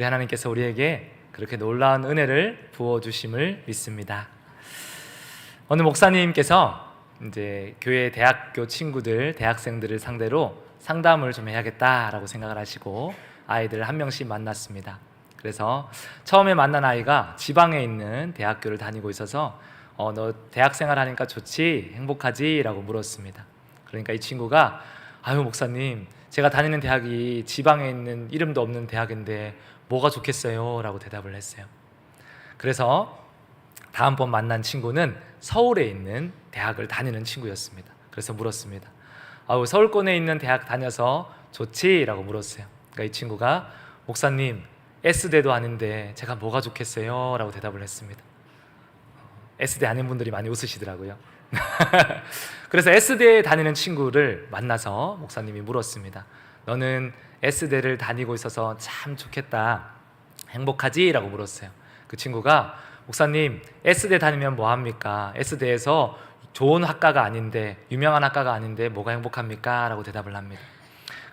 우리 하나님께서 우리에게 그렇게 놀라운 은혜를 부어주심을 믿습니다. 어느 목사님께서 이제 교회 대학교 친구들, 대학생들을 상대로 상담을 좀 해야겠다라고 생각을 하시고 아이들 한 명씩 만났습니다. 그래서 처음에 만난 아이가 지방에 있는 대학교를 다니고 있어서 너 대학생활 하니까 좋지? 행복하지? 라고 물었습니다. 그러니까 이 친구가 아유 목사님, 제가 다니는 대학이 지방에 있는 이름도 없는 대학인데 뭐가 좋겠어요? 라고 대답을 했어요. 그래서 다음번 만난 친구는 서울에 있는 대학을 다니는 친구였습니다. 그래서 물었습니다. 아우 서울권에 있는 대학 다녀서 좋지? 라고 물었어요. 그러니까 이 친구가 목사님, S대도 아닌데 제가 뭐가 좋겠어요? 라고 대답을 했습니다. S대 아닌 분들이 많이 웃으시더라고요. 그래서 S대에 다니는 친구를 만나서 목사님이 물었습니다. 너는 S대를 다니고 있어서 참 좋겠다, 행복하지? 라고 물었어요. 그 친구가 목사님, S대 다니면 뭐합니까? S대에서 좋은 학과가 아닌데, 유명한 학과가 아닌데 뭐가 행복합니까? 라고 대답을 합니다.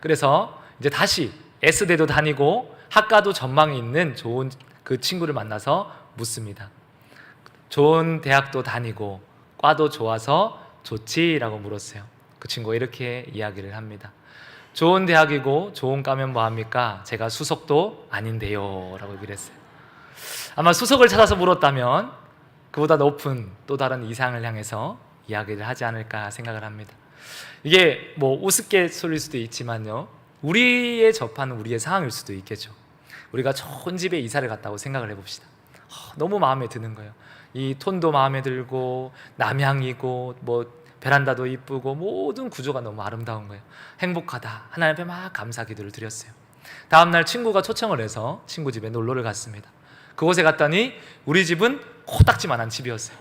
그래서 이제 다시 S대도 다니고 학과도 전망이 있는 좋은 그 친구를 만나서 묻습니다. 좋은 대학도 다니고 과도 좋아서 좋지? 라고 물었어요. 그 친구가 이렇게 이야기를 합니다. 좋은 대학이고 좋은 과면 뭐합니까? 제가 수석도 아닌데요 라고 얘기를 했어요. 아마 수석을 찾아서 물었다면 그보다 높은 또 다른 이상을 향해서 이야기를 하지 않을까 생각을 합니다. 이게 뭐 우스갯소리일 수도 있지만요, 우리의 접하는 우리의 상황일 수도 있겠죠. 우리가 좋은 집에 이사를 갔다고 생각을 해봅시다. 너무 마음에 드는 거예요. 이 톤도 마음에 들고 남향이고 뭐 베란다도 이쁘고 모든 구조가 너무 아름다운 거예요. 행복하다. 하나님 앞에 막 감사 기도를 드렸어요. 다음날 친구가 초청을 해서 친구 집에 놀러를 갔습니다. 그곳에 갔더니 우리 집은 코딱지만한 집이었어요.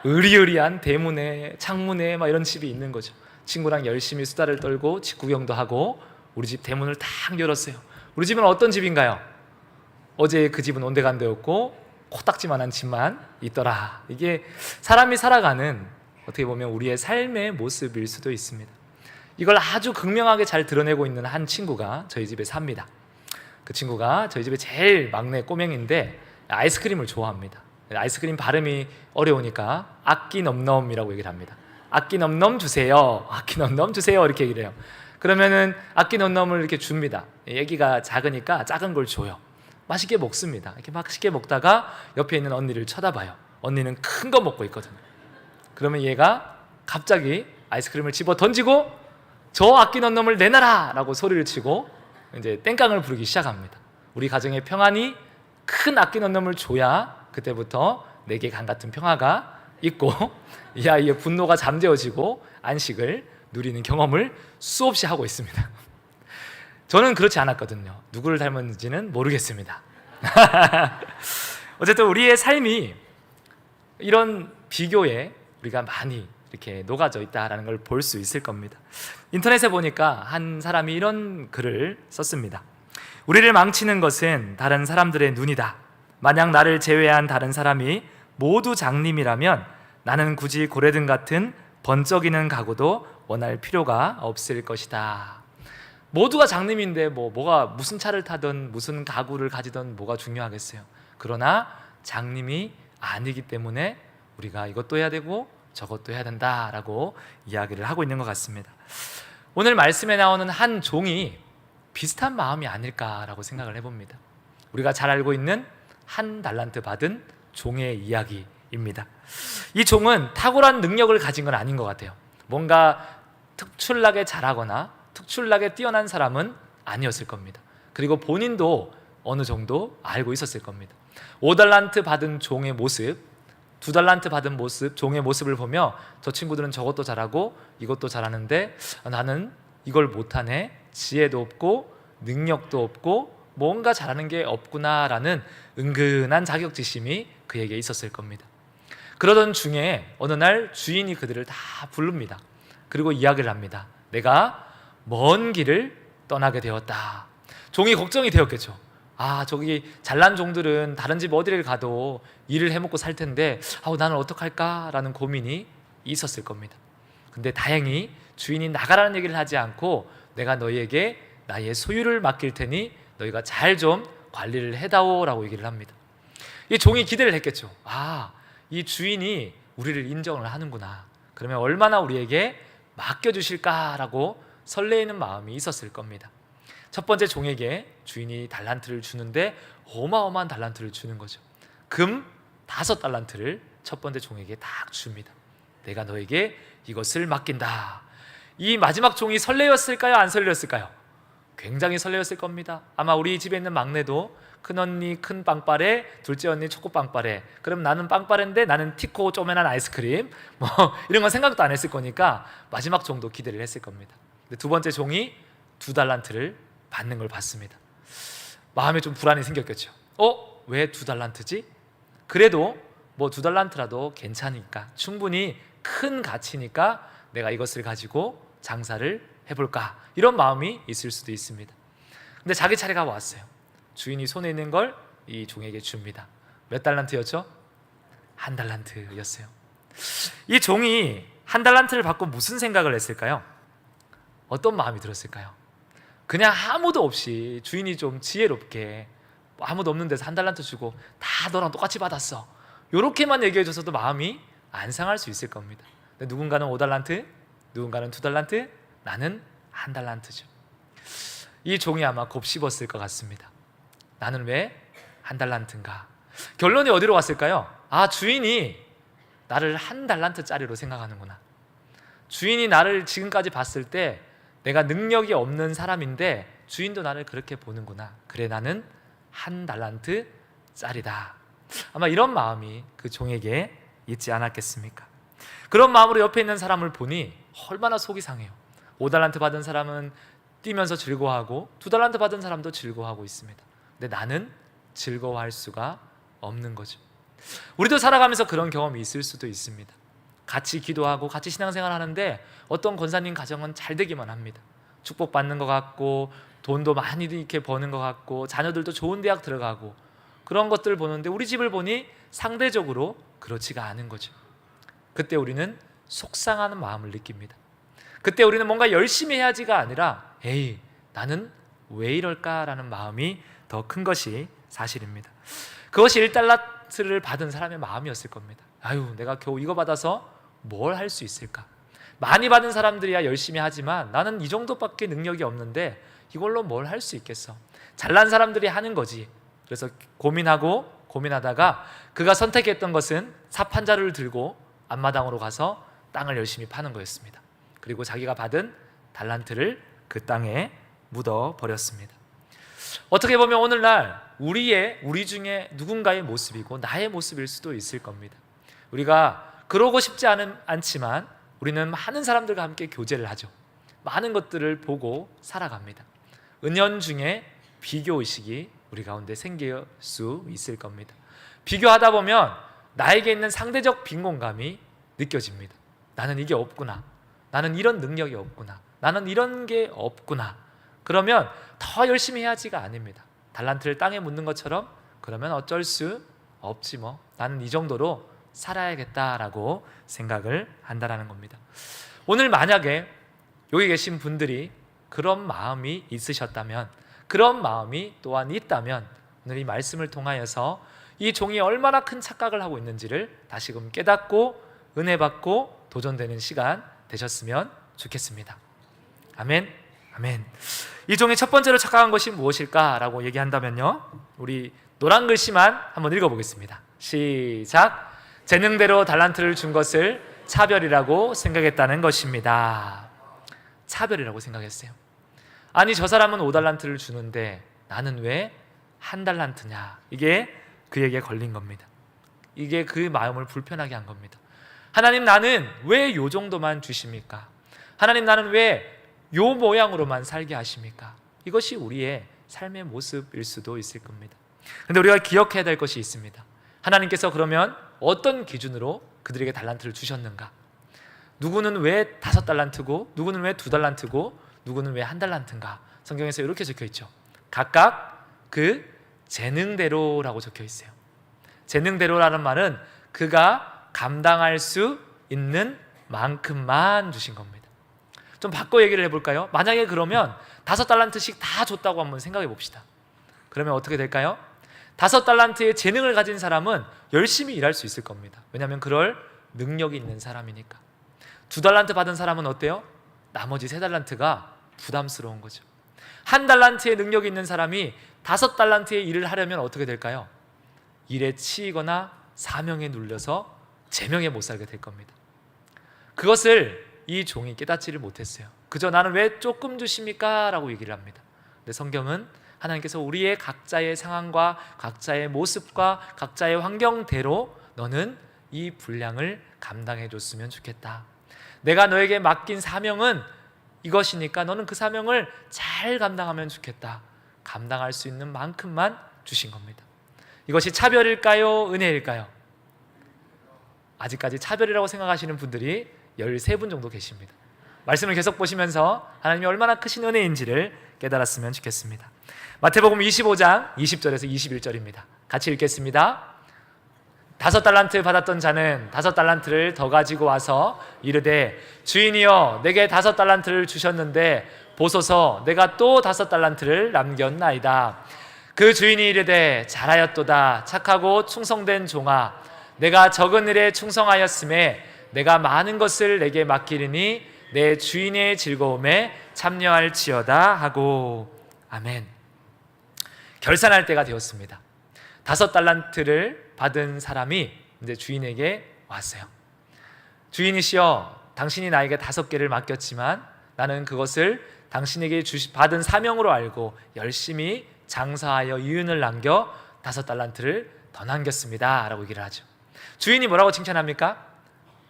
으리으리한 대문에 창문에 막 이런 집이 있는 거죠. 친구랑 열심히 수다를 떨고 집 구경도 하고 우리 집 대문을 탁 열었어요. 우리 집은 어떤 집인가요? 어제 그 집은 온데간데였고 코딱지만한 집만 있더라. 이게 사람이 살아가는 어떻게 보면 우리의 삶의 모습일 수도 있습니다. 이걸 아주 극명하게 잘 드러내고 있는 한 친구가 저희 집에 삽니다. 그 친구가 저희 집에 제일 막내 꼬맹인데 아이스크림을 좋아합니다. 아이스크림 발음이 어려우니까 아끼넘넘이라고 얘기를 합니다. 아끼넘넘 주세요. 아끼넘넘 주세요. 이렇게 얘기를 해요. 그러면은 아끼넘넘을 이렇게 줍니다. 애기가 작으니까 작은 걸 줘요. 맛있게 먹습니다. 이렇게 맛있게 먹다가 옆에 있는 언니를 쳐다봐요. 언니는 큰 거 먹고 있거든요. 그러면 얘가 갑자기 아이스크림을 집어 던지고 저 아끼넘넘을 내놔라! 라고 소리를 치고 이제 땡깡을 부르기 시작합니다. 우리 가정의 평안이 큰 아끼넘넘을 줘야 그때부터 내게 강 같은 평화가 있고 이 아이의 분노가 잠재워지고 안식을 누리는 경험을 수없이 하고 있습니다. 저는 그렇지 않았거든요. 누구를 닮았는지는 모르겠습니다. 어쨌든 우리의 삶이 이런 비교에 우리가 많이 이렇게 녹아져 있다는 걸 볼 수 있을 겁니다. 인터넷에 보니까 한 사람이 이런 글을 썼습니다. 우리를 망치는 것은 다른 사람들의 눈이다. 만약 나를 제외한 다른 사람이 모두 장님이라면 나는 굳이 고래등 같은 번쩍이는 가구도 원할 필요가 없을 것이다. 모두가 장님인데 뭐가 무슨 차를 타든 무슨 가구를 가지든 뭐가 중요하겠어요. 그러나 장님이 아니기 때문에 우리가 이것도 해야 되고 저것도 해야 된다라고 이야기를 하고 있는 것 같습니다. 오늘 말씀에 나오는 한 종이 비슷한 마음이 아닐까라고 생각을 해봅니다. 우리가 잘 알고 있는 한 달란트 받은 종의 이야기입니다. 이 종은 탁월한 능력을 가진 건 아닌 것 같아요. 뭔가 특출나게 잘하거나 특출나게 뛰어난 사람은 아니었을 겁니다. 그리고 본인도 어느 정도 알고 있었을 겁니다. 5달란트 받은 종의 모습, 2달란트 받은 모습, 종의 모습을 보며 저 친구들은 저것도 잘하고 이것도 잘하는데 나는 이걸 못하네, 지혜도 없고 능력도 없고 뭔가 잘하는 게 없구나라는 은근한 자격지심이 그에게 있었을 겁니다. 그러던 중에 어느 날 주인이 그들을 다 부릅니다. 그리고 이야기를 합니다. 내가 먼 길을 떠나게 되었다. 종이 걱정이 되었겠죠. 저기 잘난 종들은 다른 집 어디를 가도 일을 해먹고 살 텐데 나는 어떡할까라는 고민이 있었을 겁니다. 근데 다행히 주인이 나가라는 얘기를 하지 않고 내가 너희에게 나의 소유를 맡길 테니 너희가 잘 좀 관리를 해다오라고 얘기를 합니다. 이 종이 기대를 했겠죠. 이 주인이 우리를 인정을 하는구나. 그러면 얼마나 우리에게 맡겨주실까라고 설레이는 마음이 있었을 겁니다. 첫 번째 종에게 주인이 달란트를 주는데 어마어마한 달란트를 주는 거죠. 금 5달란트를 첫 번째 종에게 딱 줍니다. 내가 너에게 이것을 맡긴다. 이 마지막 종이 설레었을까요? 안 설레었을까요? 굉장히 설레었을 겁니다. 아마 우리 집에 있는 막내도 큰언니 큰 빵빠레, 둘째 언니 초코빵빠레, 그럼 나는 빵빠레인데 나는 티코 쪼매난 아이스크림, 뭐 이런 건 생각도 안 했을 거니까 마지막 종도 기대를 했을 겁니다. 근데 두 번째 종이 2달란트를 받는 걸 봤습니다. 마음에 좀 불안이 생겼겠죠. 왜 2달란트지? 그래도 뭐 2달란트라도 괜찮으니까, 충분히 큰 가치니까 내가 이것을 가지고 장사를 해볼까, 이런 마음이 있을 수도 있습니다. 근데 자기 차례가 왔어요. 주인이 손에 있는 걸 이 종에게 줍니다. 몇 달란트였죠? 1달란트였어요. 이 종이 1달란트를 받고 무슨 생각을 했을까요? 어떤 마음이 들었을까요? 그냥 아무도 없이 주인이 좀 지혜롭게 아무도 없는 데서 1달란트 주고 다 너랑 똑같이 받았어, 이렇게만 얘기해줘서도 마음이 안 상할 수 있을 겁니다. 근데 누군가는 5달란트, 누군가는 2달란트, 나는 1달란트죠. 이 종이 아마 곱씹었을 것 같습니다. 나는 왜 1달란트인가? 결론이 어디로 왔을까요? 주인이 나를 1달란트짜리로 생각하는구나. 주인이 나를 지금까지 봤을 때 내가 능력이 없는 사람인데 주인도 나를 그렇게 보는구나. 그래, 나는 1달란트짜리다. 아마 이런 마음이 그 종에게 있지 않았겠습니까? 그런 마음으로 옆에 있는 사람을 보니 얼마나 속이 상해요. 5달란트 받은 사람은 뛰면서 즐거워하고 2달란트 받은 사람도 즐거워하고 있습니다. 근데 나는 즐거워할 수가 없는 거죠. 우리도 살아가면서 그런 경험이 있을 수도 있습니다. 같이 기도하고 같이 신앙생활 하는데 어떤 권사님 가정은 잘 되기만 합니다. 축복받는 것 같고 돈도 많이 이렇게 버는 것 같고 자녀들도 좋은 대학 들어가고 그런 것들을 보는데 우리 집을 보니 상대적으로 그렇지가 않은 거죠. 그때 우리는 속상하는 마음을 느낍니다. 그때 우리는 뭔가 열심히 해야지가 아니라 에이, 나는 왜 이럴까라는 마음이 더 큰 것이 사실입니다. 그것이 1달란트를 받은 사람의 마음이었을 겁니다. 내가 겨우 이거 받아서 뭘 할 수 있을까? 많이 받은 사람들이야 열심히 하지만 나는 이 정도밖에 능력이 없는데 이걸로 뭘 할 수 있겠어? 잘난 사람들이 하는 거지. 그래서 고민하다가 그가 선택했던 것은 삽한자루를 들고 앞마당으로 가서 땅을 열심히 파는 거였습니다. 그리고 자기가 받은 달란트를 그 땅에 묻어 버렸습니다. 어떻게 보면 오늘날 우리 중에 누군가의 모습이고 나의 모습일 수도 있을 겁니다. 우리가 그러고 싶지 않지만 우리는 많은 사람들과 함께 교제를 하죠. 많은 것들을 보고 살아갑니다. 은연중에 비교의식이 우리 가운데 생길 수 있을 겁니다. 비교하다 보면 나에게 있는 상대적 빈곤감이 느껴집니다. 나는 이게 없구나. 나는 이런 능력이 없구나. 나는 이런 게 없구나. 그러면 더 열심히 해야지가 아닙니다. 달란트를 땅에 묻는 것처럼 그러면 어쩔 수 없지 뭐. 나는 이 정도로 살아야겠다라고 생각을 한다라는 겁니다. 오늘 만약에 여기 계신 분들이 그런 마음이 있으셨다면, 그런 마음이 또한 있다면 오늘 이 말씀을 통하여서 이 종이 얼마나 큰 착각을 하고 있는지를 다시금 깨닫고 은혜 받고 도전되는 시간 되셨으면 좋겠습니다. 아멘. 아멘. 이 종이 첫 번째로 착각한 것이 무엇일까라고 얘기한다면요, 우리 노란 글씨만 한번 읽어보겠습니다. 시작. 재능대로 달란트를 준 것을 차별이라고 생각했다는 것입니다. 차별이라고 생각했어요. 아니, 저 사람은 5달란트를 주는데 나는 왜 1달란트냐? 이게 그에게 걸린 겁니다. 이게 그 마음을 불편하게 한 겁니다. 하나님, 나는 왜 요 정도만 주십니까? 하나님, 나는 왜 요 모양으로만 살게 하십니까? 이것이 우리의 삶의 모습일 수도 있을 겁니다. 그런데 우리가 기억해야 될 것이 있습니다. 하나님께서 그러면 어떤 기준으로 그들에게 달란트를 주셨는가? 누구는 왜 5달란트고 누구는 왜 2달란트고 누구는 왜 1달란트인가? 성경에서 이렇게 적혀 있죠. 각각 그 재능대로라고 적혀 있어요. 재능대로라는 말은 그가 감당할 수 있는 만큼만 주신 겁니다. 좀 바꿔 얘기를 해볼까요? 만약에 그러면 5달란트씩 다 줬다고 한번 생각해 봅시다. 그러면 어떻게 될까요? 5달란트의 재능을 가진 사람은 열심히 일할 수 있을 겁니다. 왜냐하면 그럴 능력이 있는 사람이니까. 2달란트 받은 사람은 어때요? 나머지 3달란트가 부담스러운 거죠. 1달란트의 능력이 있는 사람이 5달란트의 일을 하려면 어떻게 될까요? 일에 치이거나 사명에 눌려서 제명에 못 살게 될 겁니다. 그것을 이 종이 깨닫지를 못했어요. 그저 나는 왜 조금 주십니까? 라고 얘기를 합니다. 근데 성경은 하나님께서 우리의 각자의 상황과 각자의 모습과 각자의 환경대로 너는 이 분량을 감당해 줬으면 좋겠다. 내가 너에게 맡긴 사명은 이것이니까 너는 그 사명을 잘 감당하면 좋겠다. 감당할 수 있는 만큼만 주신 겁니다. 이것이 차별일까요? 은혜일까요? 아직까지 차별이라고 생각하시는 분들이 13분 정도 계십니다. 말씀을 계속 보시면서 하나님이 얼마나 크신 은혜인지를 깨달았으면 좋겠습니다. 마태복음 25장 20절에서 21절입니다. 같이 읽겠습니다. 5달란트 받았던 자는 5달란트를 더 가지고 와서 이르되 주인이여 내게 5달란트를 주셨는데 보소서 내가 또 5달란트를 남겼나이다. 그 주인이 이르되 잘하였도다 착하고 충성된 종아 내가 적은 일에 충성하였음에 내가 많은 것을 내게 맡기리니 내 주인의 즐거움에 참여할지어다 하고. 아멘. 결산할 때가 되었습니다. 5달란트를 받은 사람이 이제 주인에게 왔어요. 주인이시여 당신이 나에게 5개를 맡겼지만 나는 그것을 당신에게 받은 사명으로 알고 열심히 장사하여 이윤을 남겨 5달란트를 더 남겼습니다 라고 얘기를 하죠. 주인이 뭐라고 칭찬합니까?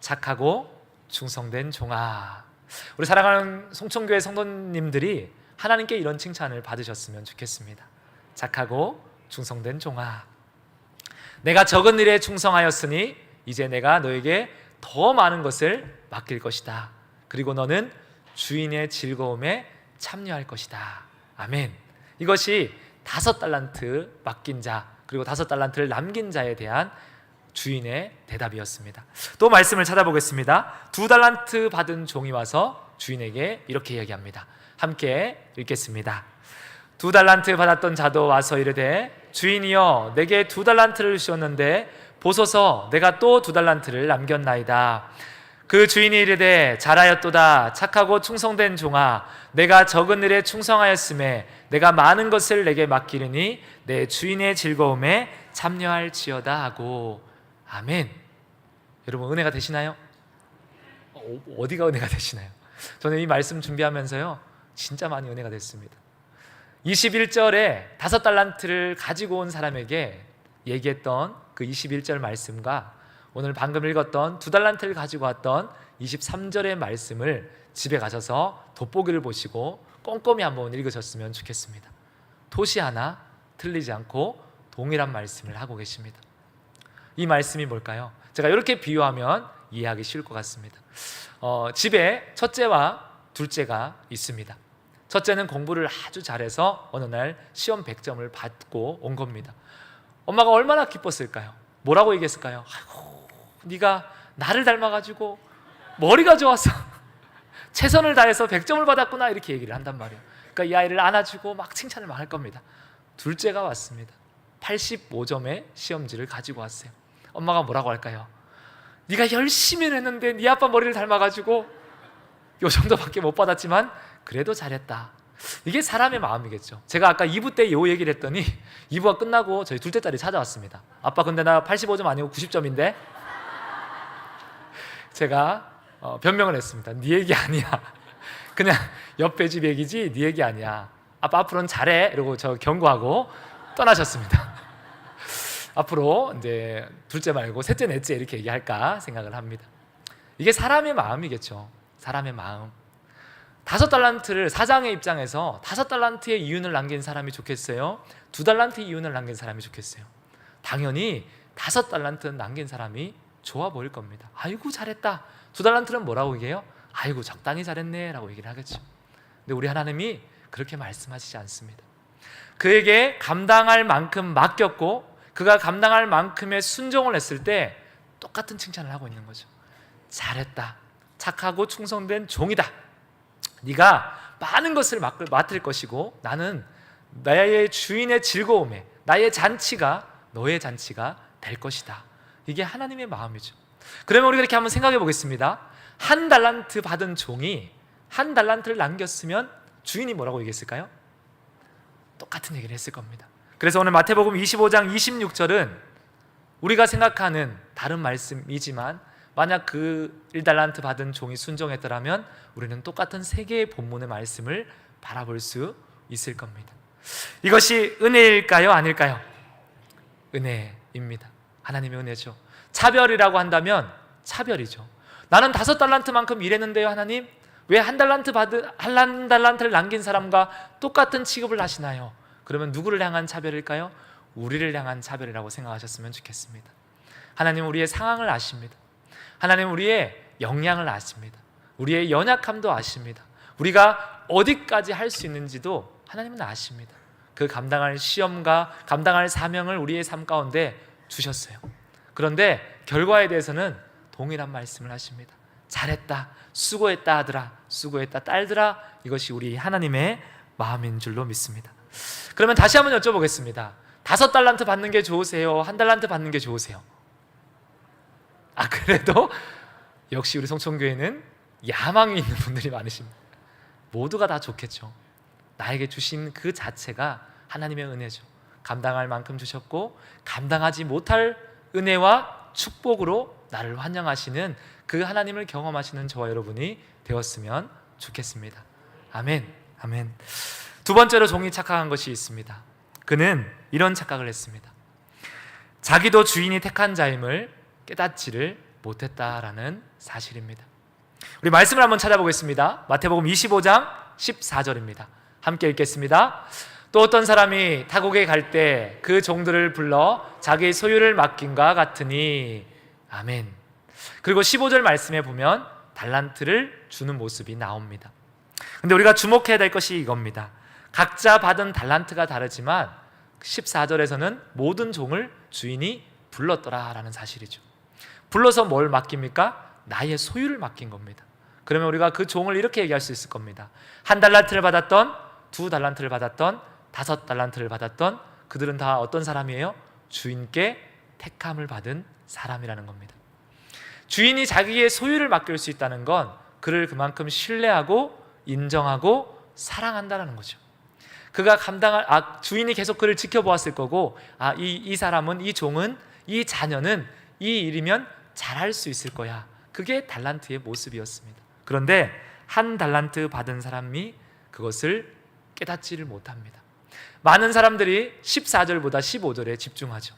착하고 충성된 종아. 우리 사랑하는 송천교회 성도님들이 하나님께 이런 칭찬을 받으셨으면 좋겠습니다. 착하고 충성된 종아, 내가 적은 일에 충성하였으니 이제 내가 너에게 더 많은 것을 맡길 것이다. 그리고 너는 주인의 즐거움에 참여할 것이다. 아멘. 이것이 5달란트 맡긴 자 그리고 5달란트를 남긴 자에 대한 주인의 대답이었습니다. 또 말씀을 찾아보겠습니다. 2달란트 받은 종이 와서 주인에게 이렇게 이야기합니다. 함께 읽겠습니다. 2달란트 받았던 자도 와서 이르되 주인이여 내게 2달란트를 주셨는데 보소서 내가 또 2달란트를 남겼나이다. 그 주인이 이르되 잘하였도다 착하고 충성된 종아 내가 적은 일에 충성하였음에 내가 많은 것을 내게 맡기리니 내 주인의 즐거움에 참여할지어다 하고. 아멘. 여러분 은혜가 되시나요? 어디가 은혜가 되시나요? 저는 이 말씀 준비하면서요 진짜 많이 은혜가 됐습니다. 21절에 5달란트를 가지고 온 사람에게 얘기했던 그 21절 말씀과 오늘 방금 읽었던 2달란트를 가지고 왔던 23절의 말씀을 집에 가셔서 돋보기를 보시고 꼼꼼히 한번 읽으셨으면 좋겠습니다. 토시 하나 틀리지 않고 동일한 말씀을 하고 계십니다. 이 말씀이 뭘까요? 제가 이렇게 비유하면 이해하기 쉬울 것 같습니다. 집에 첫째와 둘째가 있습니다. 첫째는 공부를 아주 잘해서 어느 날 시험 100점을 받고 온 겁니다. 엄마가 얼마나 기뻤을까요? 뭐라고 얘기했을까요? 아이고, 네가 나를 닮아가지고 머리가 좋아서 최선을 다해서 100점을 받았구나 이렇게 얘기를 한단 말이에요. 그러니까 이 아이를 안아주고 막 칭찬을 막 할 겁니다. 둘째가 왔습니다. 85점의 시험지를 가지고 왔어요. 엄마가 뭐라고 할까요? 네가 열심히 했는데 네 아빠 머리를 닮아가지고 요 정도밖에 못 받았지만 그래도 잘했다. 이게 사람의 마음이겠죠. 제가 아까 2부 때 요 얘기를 했더니 2부가 끝나고 저희 둘째 딸이 찾아왔습니다. 아빠 근데 나 85점 아니고 90점인데 제가 변명을 했습니다. 네 얘기 아니야. 그냥 옆에 집 얘기지 네 얘기 아니야. 아빠 앞으로는 잘해 이러고 저 경고하고 떠나셨습니다. 앞으로 이제 둘째 말고 셋째 넷째 이렇게 얘기할까 생각을 합니다. 이게 사람의 마음이겠죠. 사람의 마음. 5달란트를 사장의 입장에서 5달란트의 이윤을 남긴 사람이 좋겠어요? 2달란트의 이윤을 남긴 사람이 좋겠어요? 당연히 5달란트 남긴 사람이 좋아 보일 겁니다. 아이고 잘했다. 2달란트는 뭐라고 얘기해요? 아이고 적당히 잘했네 라고 얘기를 하겠죠. 근데 우리 하나님이 그렇게 말씀하시지 않습니다. 그에게 감당할 만큼 맡겼고 그가 감당할 만큼의 순종을 했을 때 똑같은 칭찬을 하고 있는 거죠. 잘했다. 착하고 충성된 종이다. 네가 많은 것을 맡을 것이고 나는 나의 주인의 즐거움에 나의 잔치가 너의 잔치가 될 것이다. 이게 하나님의 마음이죠. 그러면 우리가 이렇게 한번 생각해 보겠습니다. 한 달란트 받은 종이 한 달란트를 남겼으면 주인이 뭐라고 얘기했을까요? 똑같은 얘기를 했을 겁니다. 그래서 오늘 마태복음 25장 26절은 우리가 생각하는 다른 말씀이지만 만약 그 1달란트 받은 종이 순종했더라면 우리는 똑같은 세 개의 본문의 말씀을 바라볼 수 있을 겁니다. 이것이 은혜일까요? 아닐까요? 은혜입니다. 하나님의 은혜죠. 차별이라고 한다면 차별이죠. 나는 5달란트만큼 일했는데요, 하나님? 왜 한 달란트를 남긴 사람과 똑같은 취급을 하시나요? 그러면 누구를 향한 차별일까요? 우리를 향한 차별이라고 생각하셨으면 좋겠습니다. 하나님은 우리의 상황을 아십니다. 하나님은 우리의 역량을 아십니다. 우리의 연약함도 아십니다. 우리가 어디까지 할 수 있는지도 하나님은 아십니다. 그 감당할 시험과 감당할 사명을 우리의 삶 가운데 주셨어요. 그런데 결과에 대해서는 동일한 말씀을 하십니다. 잘했다, 수고했다 아들아, 수고했다 딸들아. 이것이 우리 하나님의 마음인 줄로 믿습니다. 그러면 다시 한번 여쭤보겠습니다. 5달란트 받는 게 좋으세요? 1달란트 받는 게 좋으세요? 그래도 역시 우리 성촌교회는 야망이 있는 분들이 많으십니다. 모두가 다 좋겠죠. 나에게 주신 그 자체가 하나님의 은혜죠. 감당할 만큼 주셨고 감당하지 못할 은혜와 축복으로 나를 환영하시는 그 하나님을 경험하시는 저와 여러분이 되었으면 좋겠습니다. 아멘. 아멘. 두 번째로 종이 착각한 것이 있습니다. 그는 이런 착각을 했습니다. 자기도 주인이 택한 자임을 깨닫지를 못했다라는 사실입니다. 우리 말씀을 한번 찾아보겠습니다. 마태복음 25장 14절입니다. 함께 읽겠습니다. 또 어떤 사람이 타국에 갈 때 그 종들을 불러 자기 소유를 맡긴과 같으니. 아멘. 그리고 15절 말씀에 보면 달란트를 주는 모습이 나옵니다. 근데 우리가 주목해야 될 것이 이겁니다. 각자 받은 달란트가 다르지만 14절에서는 모든 종을 주인이 불렀더라라는 사실이죠. 불러서 뭘 맡깁니까? 나의 소유를 맡긴 겁니다. 그러면 우리가 그 종을 이렇게 얘기할 수 있을 겁니다. 1달란트를 받았던, 2달란트를 받았던, 5달란트를 받았던 그들은 다 어떤 사람이에요? 주인께 택함을 받은 사람이라는 겁니다. 주인이 자기의 소유를 맡길 수 있다는 건 그를 그만큼 신뢰하고 인정하고 사랑한다는 거죠. 그가 주인이 계속 그를 지켜보았을 거고, 이 사람은, 이 종은, 이 자녀는 이 일이면 잘할 수 있을 거야. 그게 달란트의 모습이었습니다. 그런데 1달란트 받은 사람이 그것을 깨닫지를 못합니다. 많은 사람들이 14절보다 15절에 집중하죠.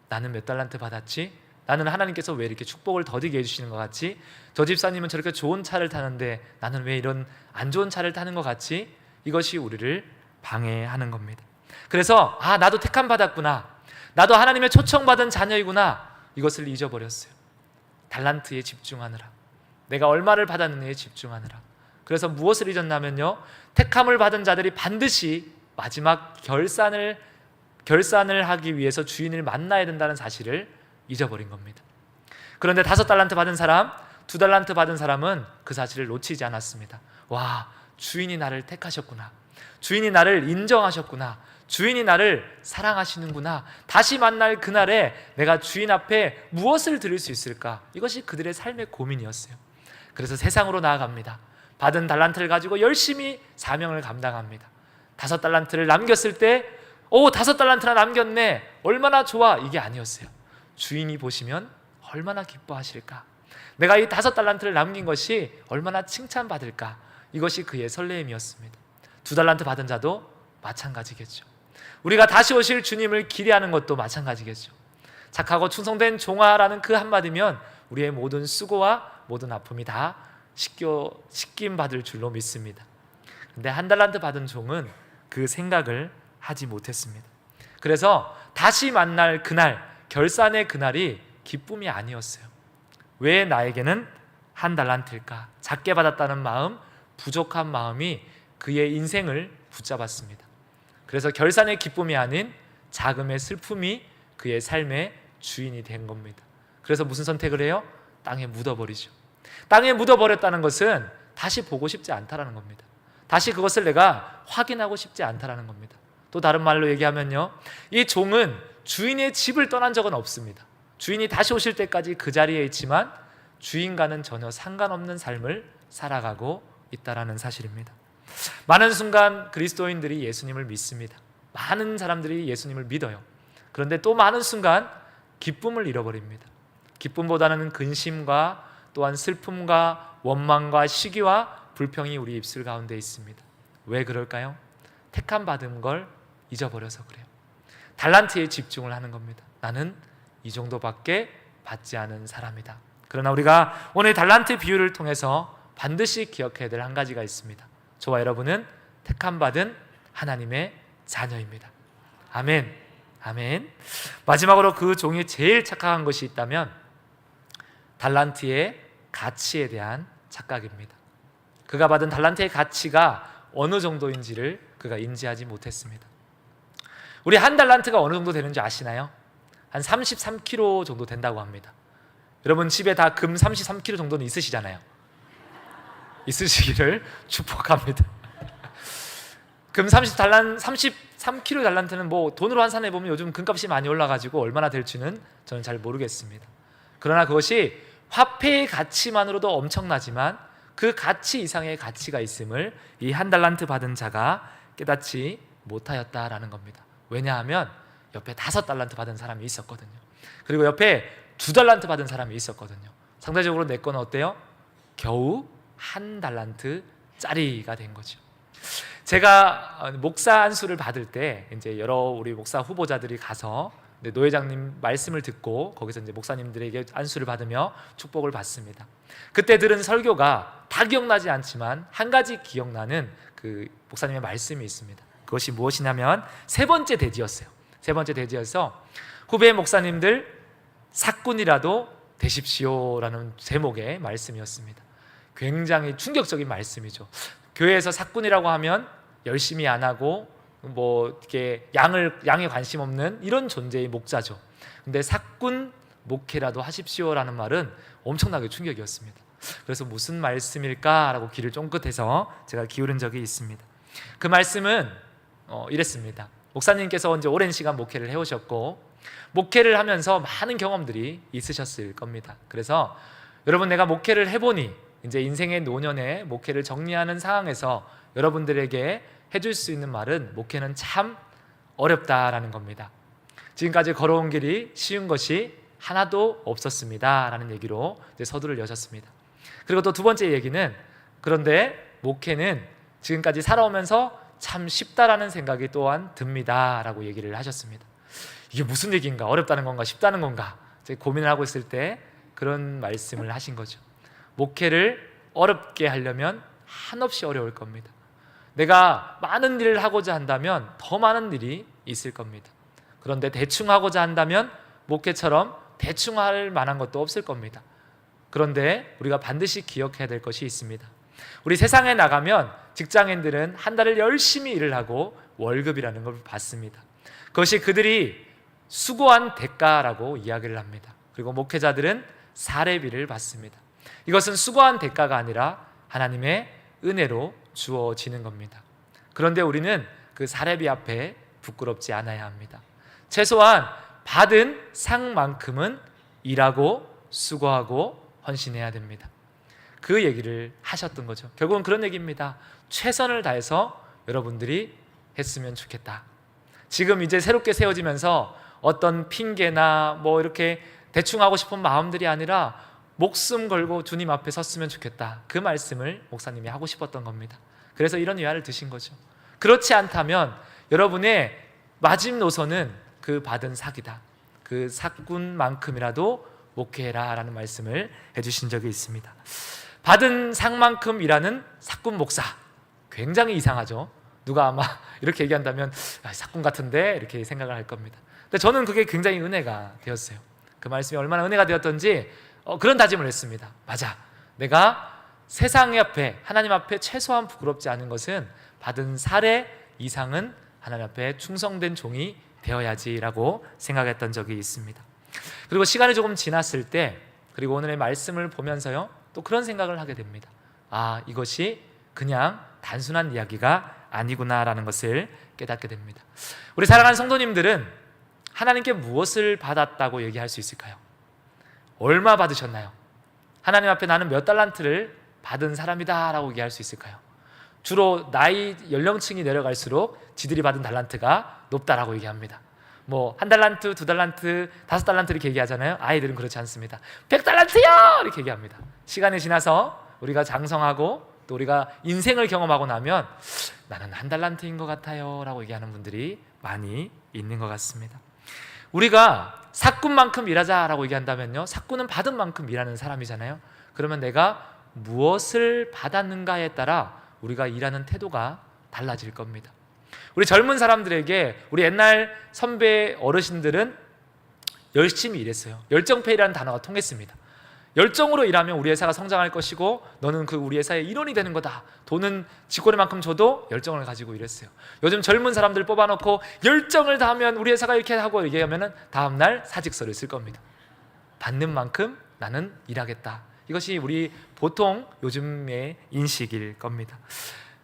나는 몇 달란트 받았지? 나는 하나님께서 왜 이렇게 축복을 더디게 해주시는 것 같지? 저 집사님은 저렇게 좋은 차를 타는데 나는 왜 이런 안 좋은 차를 타는 것 같지? 이것이 우리를 방해하는 겁니다. 그래서 나도 택함 받았구나, 나도 하나님의 초청받은 자녀이구나, 이것을 잊어버렸어요. 달란트에 집중하느라, 내가 얼마를 받았느냐에 집중하느라. 그래서 무엇을 잊었냐면요, 택함을 받은 자들이 반드시 마지막 결산을 하기 위해서 주인을 만나야 된다는 사실을 잊어버린 겁니다. 그런데 5달란트 받은 사람, 2달란트 받은 사람은 그 사실을 놓치지 않았습니다. 와, 주인이 나를 택하셨구나, 주인이 나를 인정하셨구나, 주인이 나를 사랑하시는구나, 다시 만날 그날에 내가 주인 앞에 무엇을 드릴 수 있을까? 이것이 그들의 삶의 고민이었어요. 그래서 세상으로 나아갑니다. 받은 달란트를 가지고 열심히 사명을 감당합니다. 5달란트를 남겼을 때 5달란트나 남겼네, 얼마나 좋아, 이게 아니었어요. 주인이 보시면 얼마나 기뻐하실까, 내가 이 5달란트를 남긴 것이 얼마나 칭찬받을까, 이것이 그의 설레임이었습니다. 2달란트 받은 자도 마찬가지겠죠. 우리가 다시 오실 주님을 기대하는 것도 마찬가지겠죠. 착하고 충성된 종아라는 그 한마디면 우리의 모든 수고와 모든 아픔이 다 씻김 받을 줄로 믿습니다. 그런데 1달란트 받은 종은 그 생각을 하지 못했습니다. 그래서 다시 만날 그날, 결산의 그날이 기쁨이 아니었어요. 왜 나에게는 1달란트일까? 작게 받았다는 마음, 부족한 마음이 그의 인생을 붙잡았습니다. 그래서 결산의 기쁨이 아닌 자금의 슬픔이 그의 삶의 주인이 된 겁니다. 그래서 무슨 선택을 해요? 땅에 묻어버리죠. 땅에 묻어버렸다는 것은 다시 보고 싶지 않다라는 겁니다. 다시 그것을 내가 확인하고 싶지 않다라는 겁니다. 또 다른 말로 얘기하면요, 이 종은 주인의 집을 떠난 적은 없습니다. 주인이 다시 오실 때까지 그 자리에 있지만 주인과는 전혀 상관없는 삶을 살아가고 있다는 사실입니다. 많은 순간 그리스도인들이 예수님을 믿습니다. 많은 사람들이 예수님을 믿어요. 그런데 또 많은 순간 기쁨을 잃어버립니다. 기쁨보다는 근심과 또한 슬픔과 원망과 시기와 불평이 우리 입술 가운데 있습니다. 왜 그럴까요? 택함 받은 걸 잊어버려서 그래요. 달란트에 집중을 하는 겁니다. 나는 이 정도밖에 받지 않은 사람이다. 그러나 우리가 오늘 달란트 비유를 통해서 반드시 기억해야 될 한 가지가 있습니다. 저와 여러분은 택함 받은 하나님의 자녀입니다. 아멘. 아멘. 마지막으로 그 종이 제일 착각한 것이 있다면 달란트의 가치에 대한 착각입니다. 그가 받은 달란트의 가치가 어느 정도인지를 그가 인지하지 못했습니다. 우리 한 달란트가 어느 정도 되는지 아시나요? 한 33kg 정도 된다고 합니다. 여러분 집에 다 금 33kg 정도는 있으시잖아요. 있으시기를 축복합니다. 금 33kg 달란트는 뭐 돈으로 환산해 보면 요즘 금값이 많이 올라가지고 얼마나 될지는 저는 잘 모르겠습니다. 그러나 그것이 화폐의 가치만으로도 엄청나지만 그 가치 이상의 가치가 있음을 이 한 달란트 받은 자가 깨닫지 못하였다라는 겁니다. 왜냐하면 옆에 5달란트 받은 사람이 있었거든요. 그리고 옆에 2달란트 받은 사람이 있었거든요. 상대적으로 내 거는 어때요? 겨우 1달란트짜리가 된 거죠. 제가 목사 안수를 받을 때 이제 여러 우리 목사 후보자들이 가서 노회장님 말씀을 듣고 거기서 이제 목사님들에게 안수를 받으며 축복을 받습니다. 그때 들은 설교가 다 기억나지 않지만 한 가지 기억나는 그 목사님의 말씀이 있습니다. 그것이 무엇이냐면 세 번째 대지였어요. 세 번째 대지여서 후배 목사님들 사꾼이라도 되십시오라는 제목의 말씀이었습니다. 굉장히 충격적인 말씀이죠. 교회에서 사꾼이라고 하면 열심히 안 하고 뭐 이렇게 양에 관심 없는 이런 존재의 목자죠. 근데 사꾼 목회라도 하십시오라는 말은 엄청나게 충격이었습니다. 그래서 무슨 말씀일까라고 귀를 쫑긋해서 제가 기울인 적이 있습니다. 그 말씀은 이랬습니다. 목사님께서 이제 오랜 시간 목회를 해오셨고 목회를 하면서 많은 경험들이 있으셨을 겁니다. 그래서 여러분 내가 목회를 해보니 이제 인생의 노년에 목회를 정리하는 상황에서 여러분들에게 해줄 수 있는 말은 목회는 참 어렵다라는 겁니다. 지금까지 걸어온 길이 쉬운 것이 하나도 없었습니다 라는 얘기로 이제 서두를 여셨습니다. 그리고 또 두 번째 얘기는 그런데 목회는 지금까지 살아오면서 참 쉽다라는 생각이 또한 듭니다 라고 얘기를 하셨습니다. 이게 무슨 얘기인가? 어렵다는 건가? 쉽다는 건가? 제가 고민을 하고 있을 때 그런 말씀을 하신 거죠. 목회를 어렵게 하려면 한없이 어려울 겁니다. 내가 많은 일을 하고자 한다면 더 많은 일이 있을 겁니다. 그런데 대충 하고자 한다면 목회처럼 대충 할 만한 것도 없을 겁니다. 그런데 우리가 반드시 기억해야 될 것이 있습니다. 우리 세상에 나가면 직장인들은 한 달을 열심히 일을 하고 월급이라는 걸 받습니다. 그것이 그들이 수고한 대가라고 이야기를 합니다. 그리고 목회자들은 사례비를 받습니다. 이것은 수고한 대가가 아니라 하나님의 은혜로 주어지는 겁니다. 그런데 우리는 그 사례비 앞에 부끄럽지 않아야 합니다. 최소한 받은 상만큼은 일하고 수고하고 헌신해야 됩니다. 그 얘기를 하셨던 거죠. 결국은 그런 얘기입니다. 최선을 다해서 여러분들이 했으면 좋겠다. 지금 이제 새롭게 세워지면서 어떤 핑계나 뭐 이렇게 대충 하고 싶은 마음들이 아니라 목숨 걸고 주님 앞에 섰으면 좋겠다. 그 말씀을 목사님이 하고 싶었던 겁니다. 그래서 이런 위안을 드신 거죠. 그렇지 않다면 여러분의 마지노선은 그 받은 사기다. 그 사꾼만큼이라도 목회해라 라는 말씀을 해주신 적이 있습니다. 받은 상만큼 일하는 사꾼 목사, 굉장히 이상하죠. 누가 아마 이렇게 얘기한다면 사꾼 같은데 이렇게 생각을 할 겁니다. 근데 저는 그게 굉장히 은혜가 되었어요. 그 말씀이 얼마나 은혜가 되었던지 그런 다짐을 했습니다. 맞아, 내가 세상 앞에 하나님 앞에 최소한 부끄럽지 않은 것은 받은 사례 이상은 하나님 앞에 충성된 종이 되어야지라고 생각했던 적이 있습니다. 그리고 시간이 조금 지났을 때 그리고 오늘의 말씀을 보면서요 또 그런 생각을 하게 됩니다. 아, 이것이 그냥 단순한 이야기가 아니구나라는 것을 깨닫게 됩니다. 우리 사랑하는 성도님들은 하나님께 무엇을 받았다고 얘기할 수 있을까요? 얼마 받으셨나요? 하나님 앞에 나는 몇 달란트를 받은 사람이다 라고 얘기할 수 있을까요? 주로 나이 연령층이 내려갈수록 지들이 받은 달란트가 높다라고 얘기합니다. 뭐 한 달란트, 두 달란트, 5달란트 이렇게 얘기하잖아요. 아이들은 그렇지 않습니다. 100달란트요! 이렇게 얘기합니다. 시간이 지나서 우리가 장성하고 또 우리가 인생을 경험하고 나면 나는 1달란트인 것 같아요 라고 얘기하는 분들이 많이 있는 것 같습니다. 우리가 삭군만큼 일하자라고 얘기한다면요, 삭군은 받은 만큼 일하는 사람이잖아요. 그러면 내가 무엇을 받았는가에 따라 우리가 일하는 태도가 달라질 겁니다. 우리 젊은 사람들에게 우리 옛날 선배 어르신들은 열심히 일했어요. 열정페이라는 단어가 통했습니다. 열정으로 일하면 우리 회사가 성장할 것이고 너는 그 우리 회사의 일원이 되는 거다. 돈은 쥐꼬리만큼 줘도 열정을 가지고 일했어요. 요즘 젊은 사람들 뽑아놓고 열정을 다하면 우리 회사가 이렇게 하고 얘기하면 다음날 사직서를 쓸 겁니다. 받는 만큼 나는 일하겠다. 이것이 우리 보통 요즘의 인식일 겁니다.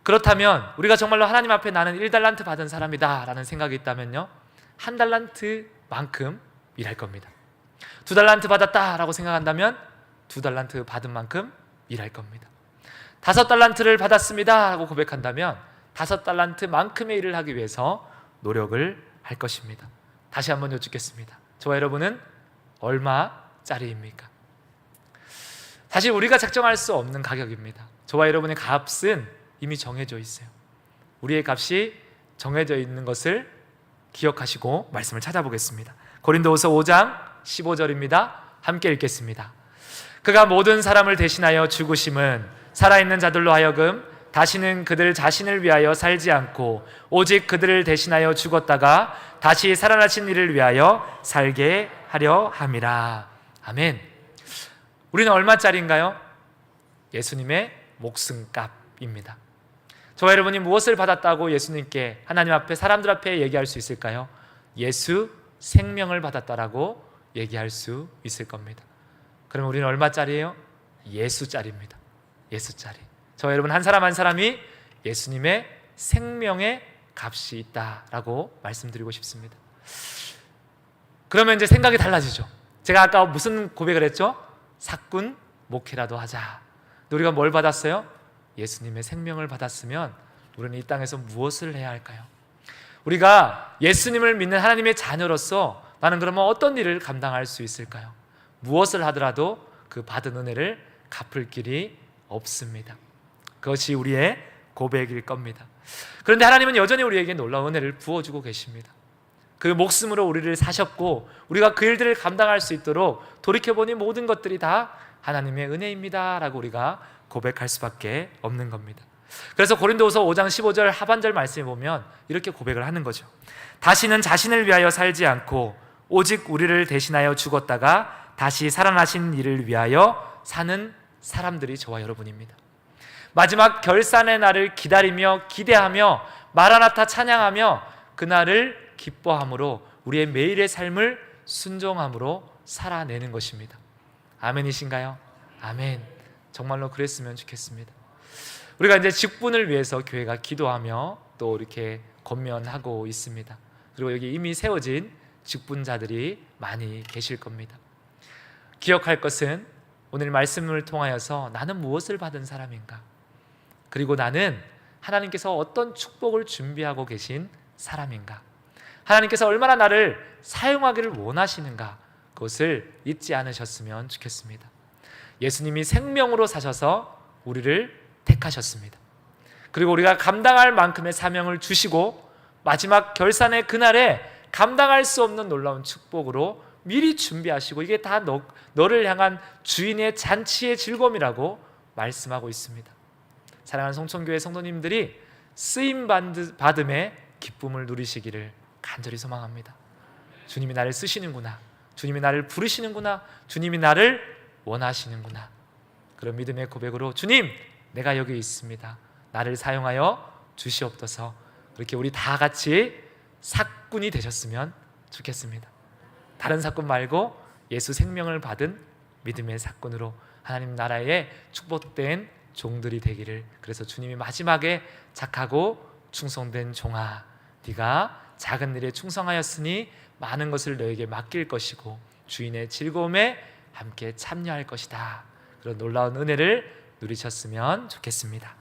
그렇다면 우리가 정말로 하나님 앞에 나는 1달란트 받은 사람이다 라는 생각이 있다면요, 1달란트만큼 일할 겁니다. 2달란트 받았다라고 생각한다면 2달란트 받은 만큼 일할 겁니다. 5달란트를 받았습니다 라고 고백한다면 5달란트만큼의 일을 하기 위해서 노력을 할 것입니다. 다시 한번 여쭙겠습니다. 저와 여러분은 얼마짜리입니까? 사실 우리가 책정할 수 없는 가격입니다. 저와 여러분의 값은 이미 정해져 있어요. 우리의 값이 정해져 있는 것을 기억하시고 말씀을 찾아보겠습니다. 고린도후서 5장 15절입니다. 함께 읽겠습니다. 그가 모든 사람을 대신하여 죽으심은 살아있는 자들로 하여금 다시는 그들 자신을 위하여 살지 않고 오직 그들을 대신하여 죽었다가 다시 살아나신 이를 위하여 살게 하려 함이라. 아멘. 우리는 얼마짜리인가요? 예수님의 목숨값입니다. 저와 여러분이 무엇을 받았다고 예수님께 하나님 앞에 사람들 앞에 얘기할 수 있을까요? 예수 생명을 받았다라고 얘기할 수 있을 겁니다. 그럼 우리는 얼마짜리예요? 예수짜리입니다. 예수짜리. 저와 여러분 한 사람 한 사람이 예수님의 생명의 값이 있다라고 말씀드리고 싶습니다. 그러면 이제 생각이 달라지죠. 제가 아까 무슨 고백을 했죠? 삭군 목회라도 하자. 우리가 뭘 받았어요? 예수님의 생명을 받았으면 우리는 이 땅에서 무엇을 해야 할까요? 우리가 예수님을 믿는 하나님의 자녀로서 나는 그러면 어떤 일을 감당할 수 있을까요? 무엇을 하더라도 그 받은 은혜를 갚을 길이 없습니다. 그것이 우리의 고백일 겁니다. 그런데 하나님은 여전히 우리에게 놀라운 은혜를 부어주고 계십니다. 그 목숨으로 우리를 사셨고 우리가 그 일들을 감당할 수 있도록 돌이켜보니 모든 것들이 다 하나님의 은혜입니다 라고 우리가 고백할 수밖에 없는 겁니다. 그래서 고린도후서 5장 15절 하반절 말씀에 보면 이렇게 고백을 하는 거죠. 다시는 자신을 위하여 살지 않고 오직 우리를 대신하여 죽었다가 다시 살아나신 이를 위하여 사는 사람들이 저와 여러분입니다. 마지막 결산의 날을 기다리며 기대하며 마라나타 찬양하며 그날을 기뻐함으로 우리의 매일의 삶을 순종함으로 살아내는 것입니다. 아멘이신가요? 아멘. 정말로 그랬으면 좋겠습니다. 우리가 이제 직분을 위해서 교회가 기도하며 또 이렇게 권면하고 있습니다. 그리고 여기 이미 세워진 직분자들이 많이 계실 겁니다. 기억할 것은 오늘 말씀을 통하여서 나는 무엇을 받은 사람인가? 그리고 나는 하나님께서 어떤 축복을 준비하고 계신 사람인가? 하나님께서 얼마나 나를 사용하기를 원하시는가? 그것을 잊지 않으셨으면 좋겠습니다. 예수님이 생명으로 사셔서 우리를 택하셨습니다. 그리고 우리가 감당할 만큼의 사명을 주시고 마지막 결산의 그날에 감당할 수 없는 놀라운 축복으로 미리 준비하시고 이게 다 너를 향한 주인의 잔치의 즐거움이라고 말씀하고 있습니다. 사랑하는 송천교회 성도님들이 쓰임 받음의 기쁨을 누리시기를 간절히 소망합니다. 주님이 나를 쓰시는구나, 주님이 나를 부르시는구나, 주님이 나를 원하시는구나. 그런 믿음의 고백으로 주님, 내가 여기 있습니다. 나를 사용하여 주시옵소서. 그렇게 우리 다 같이 삭군이 되셨으면 좋겠습니다. 다른 삭군 말고 예수 생명을 받은 믿음의 삭군으로 하나님 나라의 축복된 종들이 되기를, 그래서 주님이 마지막에 착하고 충성된 종아, 네가 작은 일에 충성하였으니 많은 것을 너에게 맡길 것이고 주인의 즐거움에 함께 참여할 것이다. 그런 놀라운 은혜를 누리셨으면 좋겠습니다.